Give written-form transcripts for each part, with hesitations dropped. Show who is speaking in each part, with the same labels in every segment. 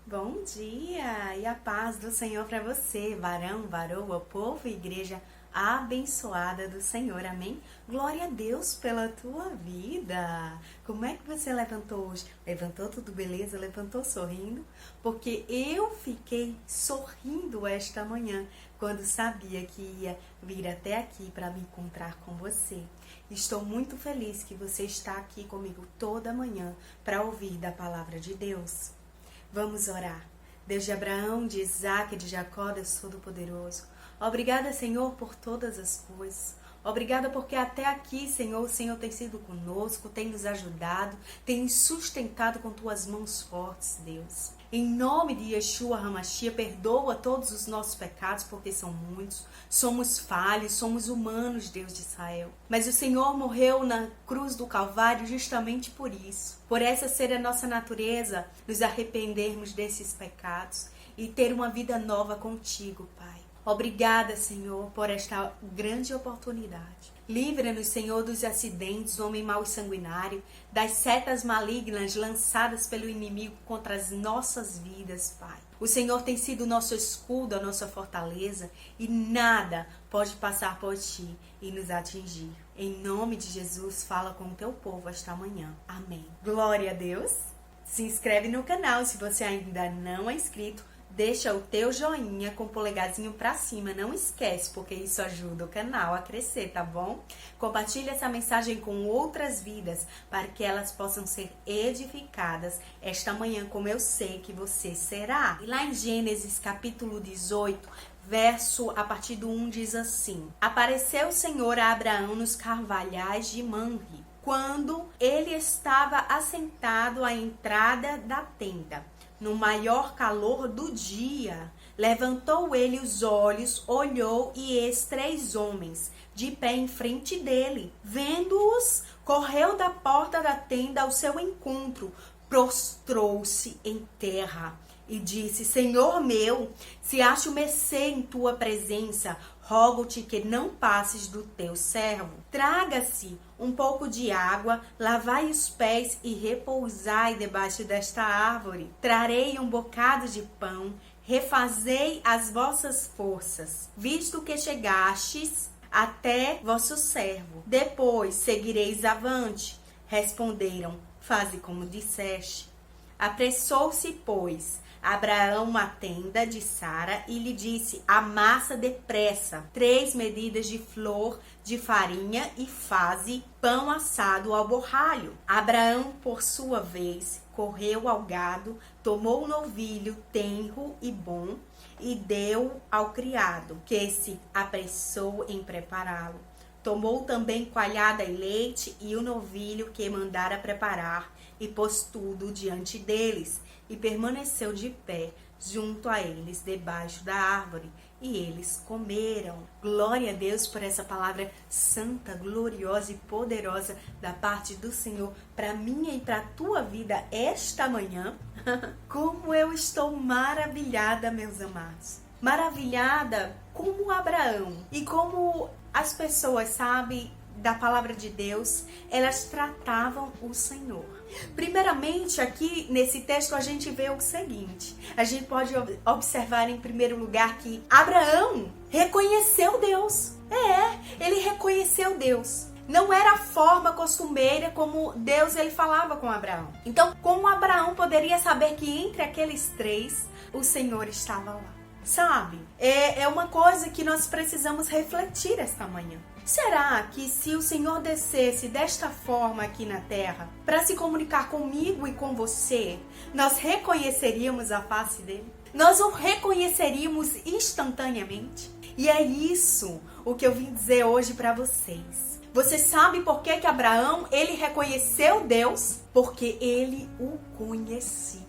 Speaker 1: Bom dia e a paz do Senhor para você, varão, varoa, povo e igreja abençoada do Senhor, amém? Glória a Deus pela tua vida. Como é que você levantou hoje? Levantou tudo beleza? Levantou sorrindo? Porque eu fiquei sorrindo esta manhã quando sabia que ia vir até aqui para me encontrar com você. Estou muito feliz que você está aqui comigo toda manhã para ouvir da palavra de Deus. Vamos orar. Deus de Abraão, de Isaac e de Jacó, Deus Todo-Poderoso. Obrigada, Senhor, por todas as coisas. Obrigada porque até aqui, Senhor, o Senhor tem sido conosco, tem nos ajudado, tem nos sustentado com tuas mãos fortes, Deus. Em nome de Yeshua HaMashiach, perdoa todos os nossos pecados, porque são muitos. Somos falhos, somos humanos, Deus de Israel. Mas o Senhor morreu na cruz do Calvário justamente por isso. Por essa ser a nossa natureza, nos arrependermos desses pecados e ter uma vida nova contigo, Pai. Obrigada, Senhor, por esta grande oportunidade. Livra-nos, Senhor, dos acidentes, do homem mau e sanguinário, das setas malignas lançadas pelo inimigo contra as nossas vidas, Pai. O Senhor tem sido o nosso escudo, a nossa fortaleza, e nada pode passar por Ti e nos atingir. Em nome de Jesus, fala com o Teu povo esta manhã. Amém. Glória a Deus. Se inscreve no canal se você ainda não é inscrito. Deixa o teu joinha com o polegarzinho pra cima, não esquece, porque isso ajuda o canal a crescer, tá bom? Compartilhe essa mensagem com outras vidas, para que elas possam ser edificadas esta manhã, como eu sei que você será. E lá em Gênesis capítulo 18, verso a partir do 1 diz assim: Apareceu o Senhor a Abraão nos carvalhais de Mamre, quando ele estava assentado à entrada da tenda. No maior calor do dia, levantou ele os olhos, olhou, e eis 3 homens de pé em frente dele. Vendo-os, correu da porta da tenda ao seu encontro, prostrou-se em terra e disse: Senhor meu, se acho mercê em tua presença, rogo-te que não passes do teu servo. Traga-se um pouco de água, lavai os pés e repousai debaixo desta árvore. Trarei um bocado de pão, refazei as vossas forças, visto que chegastes até vosso servo. Depois seguireis avante. Responderam: faze como disseste. Apressou-se, pois, Abraão à tenda de Sara e lhe disse: amassa depressa 3 medidas de flor de farinha e faze pão assado ao borralho. Abraão, por sua vez, correu ao gado, tomou o novilho tenro e bom e deu ao criado, que se apressou em prepará-lo. Tomou também coalhada e leite e o novilho que mandara preparar e pôs tudo diante deles. E permaneceu de pé junto a eles, debaixo da árvore, e eles comeram. Glória a Deus por essa palavra santa, gloriosa e poderosa da parte do Senhor para minha e para a tua vida esta manhã. Como eu estou maravilhada, meus amados. Maravilhada como Abraão e como as pessoas, sabe, da palavra de Deus, elas tratavam o Senhor. Primeiramente, aqui nesse texto a gente vê o seguinte: a gente pode observar em primeiro lugar que Abraão reconheceu Deus. Ele reconheceu Deus. Não era a forma costumeira como Deus ele falava com Abraão. Então, como Abraão poderia saber que entre aqueles 3 o Senhor estava lá? Sabe, é uma coisa que nós precisamos refletir esta manhã. Será que se o Senhor descesse desta forma aqui na terra para se comunicar comigo e com você, nós reconheceríamos a face dele? Nós o reconheceríamos instantaneamente? E é isso o que eu vim dizer hoje para vocês. Você sabe por que Abraão ele reconheceu Deus? Porque ele o conhecia.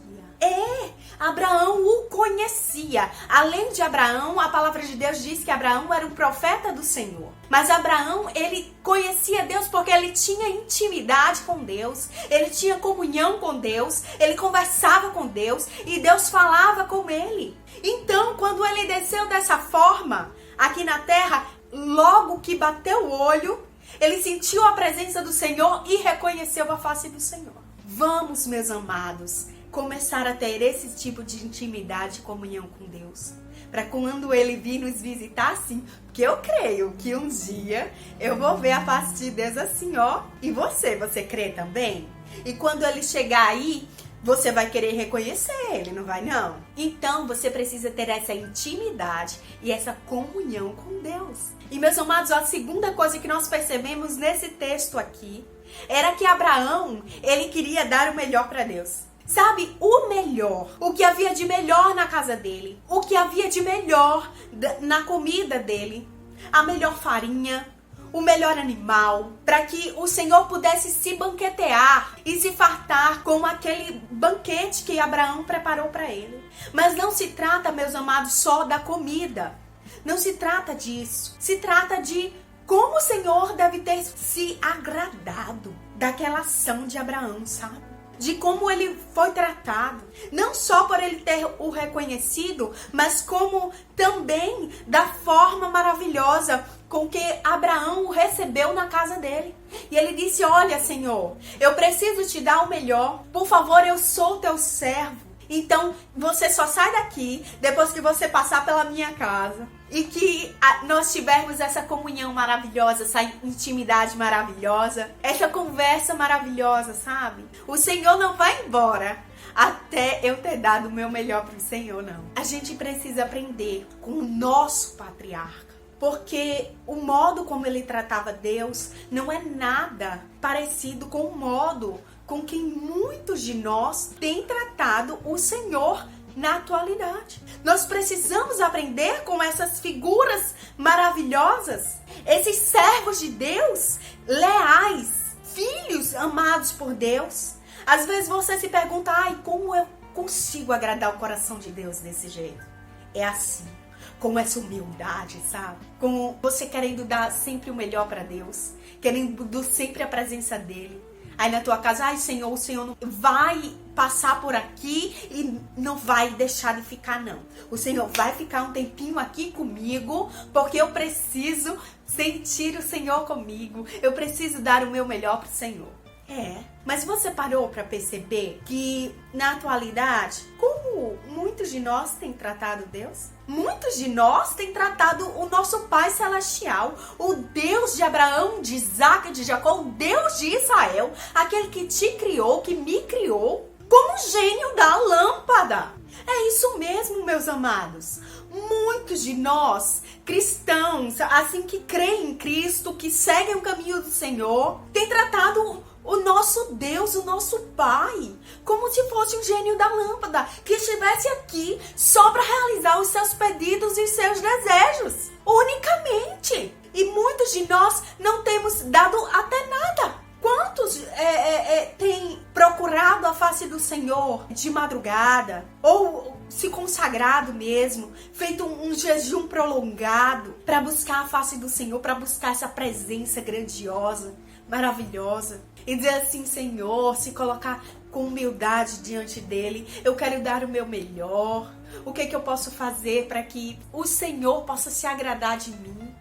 Speaker 1: Abraão o conhecia. Além de Abraão, a palavra de Deus diz que Abraão era um profeta do Senhor. Mas Abraão, ele conhecia Deus porque ele tinha intimidade com Deus, ele tinha comunhão com Deus, ele conversava com Deus e Deus falava com ele. Então, quando ele desceu dessa forma aqui na terra, logo que bateu o olho, ele sentiu a presença do Senhor e reconheceu a face do Senhor. Vamos, meus amados, começar a ter esse tipo de intimidade e comunhão com Deus. Para quando Ele vir nos visitar, assim, porque eu creio que um dia eu vou ver a face de Deus assim, ó. E você crê também? E quando Ele chegar aí, você vai querer reconhecer Ele, não vai não? Então você precisa ter essa intimidade e essa comunhão com Deus. E meus amados, a segunda coisa que nós percebemos nesse texto aqui era que Abraão, ele queria dar o melhor para Deus. Sabe, o melhor, o que havia de melhor na casa dele, o que havia de melhor na comida dele, a melhor farinha, o melhor animal, para que o Senhor pudesse se banquetear e se fartar com aquele banquete que Abraão preparou para ele. Mas não se trata, meus amados, só da comida. Não se trata disso. Se trata de como o Senhor deve ter se agradado daquela ação de Abraão, sabe? De como ele foi tratado, não só por ele ter o reconhecido, mas como também da forma maravilhosa com que Abraão o recebeu na casa dele. E ele disse: olha, Senhor, eu preciso te dar o melhor, por favor, eu sou teu servo. Então, você só sai daqui depois que você passar pela minha casa e que nós tivermos essa comunhão maravilhosa, essa intimidade maravilhosa, essa conversa maravilhosa, sabe? O Senhor não vai embora até eu ter dado o meu melhor pro Senhor, não. A gente precisa aprender com o nosso patriarca, porque o modo como ele tratava Deus não é nada parecido com o modo com que muitos de nós têm tratado o Senhor na atualidade. Nós precisamos aprender com essas figuras maravilhosas, esses servos de Deus, leais, filhos amados por Deus. Às vezes você se pergunta: ai, como eu consigo agradar o coração de Deus desse jeito? É assim, com essa humildade, sabe? Com você querendo dar sempre o melhor para Deus, querendo sempre a presença dele. Aí na tua casa: ai, Senhor, o Senhor não vai passar por aqui e não vai deixar de ficar, não. O Senhor vai ficar um tempinho aqui comigo, porque eu preciso sentir o Senhor comigo. Eu preciso dar o meu melhor pro Senhor. Mas você parou para perceber que na atualidade, como muitos de nós têm tratado Deus? Muitos de nós têm tratado o nosso Pai Celestial, o Deus de Abraão, de Isaac, de Jacó, o Deus de Israel, aquele que te criou, que me criou, como um gênio da lâmpada. É isso mesmo, meus amados. Muitos de nós, cristãos, assim que creem em Cristo, que seguem o caminho do Senhor, têm tratado o nosso Deus, o nosso Pai, como se fosse um gênio da lâmpada, que estivesse aqui só para realizar os seus pedidos e os seus desejos, unicamente. E muitos de nós não temos dado até nada. Quantos têm procurado a face do Senhor de madrugada, ou se consagrado mesmo, feito um jejum prolongado para buscar a face do Senhor, para buscar essa presença grandiosa, maravilhosa, e dizer assim: Senhor, se colocar com humildade diante dele, eu quero dar o meu melhor, o que eu posso fazer para que o Senhor possa se agradar de mim?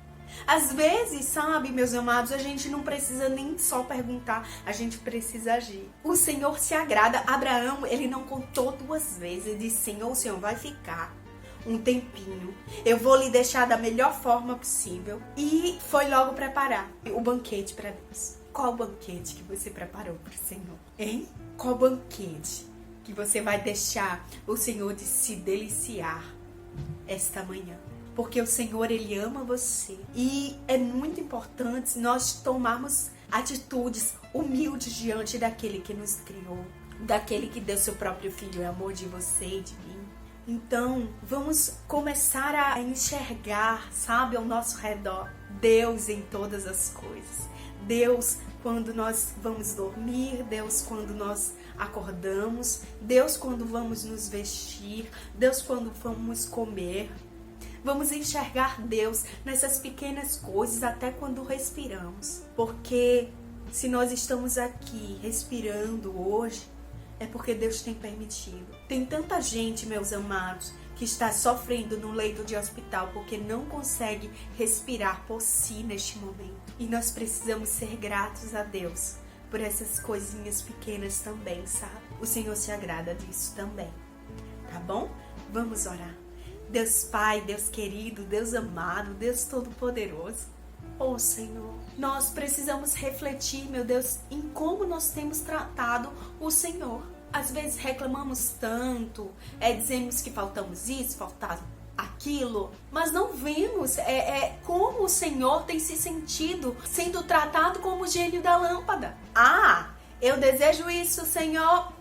Speaker 1: Às vezes, sabe, meus amados, a gente não precisa nem só perguntar, a gente precisa agir. O Senhor se agrada. Abraão, ele não contou duas vezes, ele disse: Senhor, o Senhor vai ficar um tempinho, eu vou lhe deixar da melhor forma possível. E foi logo preparar o banquete para Deus. Qual banquete que você preparou para o Senhor? Hein? Qual banquete que você vai deixar o Senhor de se deliciar esta manhã? Porque o Senhor, Ele ama você. E é muito importante nós tomarmos atitudes humildes diante daquele que nos criou, daquele que deu seu próprio Filho em amor de você e de mim. Então, vamos começar a enxergar, sabe, ao nosso redor, Deus em todas as coisas. Deus quando nós vamos dormir, Deus quando nós acordamos, Deus quando vamos nos vestir, Deus quando vamos comer. Vamos enxergar Deus nessas pequenas coisas até quando respiramos. Porque se nós estamos aqui respirando hoje, é porque Deus tem permitido. Tem tanta gente, meus amados, que está sofrendo no leito de hospital porque não consegue respirar por si neste momento. E nós precisamos ser gratos a Deus por essas coisinhas pequenas também, sabe? O Senhor se agrada disso também, tá bom? Vamos orar. Deus Pai, Deus querido, Deus amado, Deus Todo-Poderoso. Oh Senhor, nós precisamos refletir, meu Deus, em como nós temos tratado o Senhor. Às vezes reclamamos tanto, dizemos que faltamos isso, faltado aquilo, mas não vemos como o Senhor tem se sentido sendo tratado como o gênio da lâmpada. Ah, eu desejo isso, Senhor,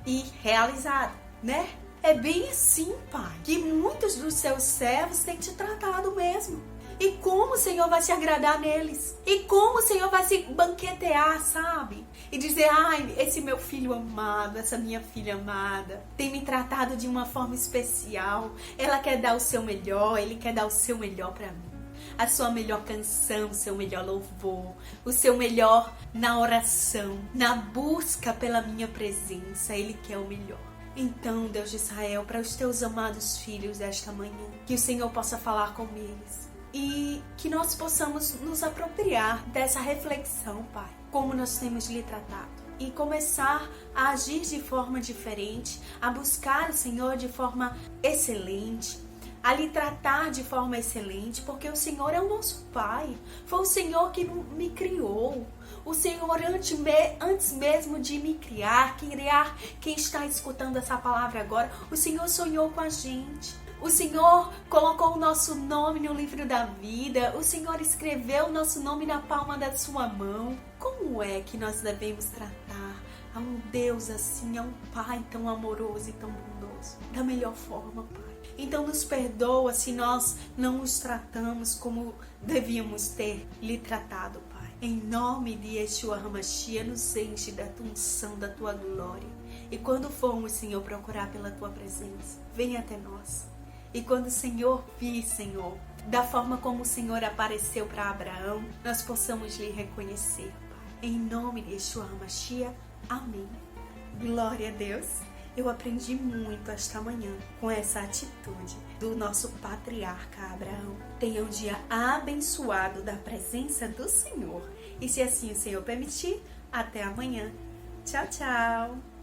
Speaker 1: e realizado, né? É bem assim, Pai, que muitos dos seus servos têm te tratado mesmo. E como o Senhor vai se agradar neles? E como o Senhor vai se banquetear, sabe? E dizer, ai, esse meu filho amado, essa minha filha amada, tem me tratado de uma forma especial. Ela quer dar o seu melhor, ele quer dar o seu melhor pra mim. A sua melhor canção, o seu melhor louvor, o seu melhor na oração, na busca pela minha presença, ele quer o melhor. Então, Deus de Israel, para os teus amados filhos desta manhã, que o Senhor possa falar com eles. E que nós possamos nos apropriar dessa reflexão, Pai, como nós temos lhe tratado. E começar a agir de forma diferente, a buscar o Senhor de forma excelente, a lhe tratar de forma excelente, porque o Senhor é o nosso Pai. Foi o Senhor que me criou. O Senhor, antes mesmo de me criar quem está escutando essa palavra agora, o Senhor sonhou com a gente. O Senhor colocou o nosso nome no livro da vida. O Senhor escreveu o nosso nome na palma da sua mão. Como é que nós devemos tratar a um Deus assim, a um Pai tão amoroso e tão bondoso? Da melhor forma, Pai. Então nos perdoa se nós não os tratamos como devíamos ter lhe tratado, Pai. Em nome de Yeshua HaMashiach, nos enche da tua unção, da tua glória. E quando formos, Senhor, procurar pela tua presença, venha até nós. E quando o Senhor vir, Senhor, da forma como o Senhor apareceu para Abraão, nós possamos lhe reconhecer, Pai. Em nome de Yeshua HaMashiach, amém. Glória a Deus. Eu aprendi muito esta manhã com essa atitude do nosso patriarca Abraão. Tenha um dia abençoado da presença do Senhor. E se assim o Senhor permitir, até amanhã. Tchau, tchau.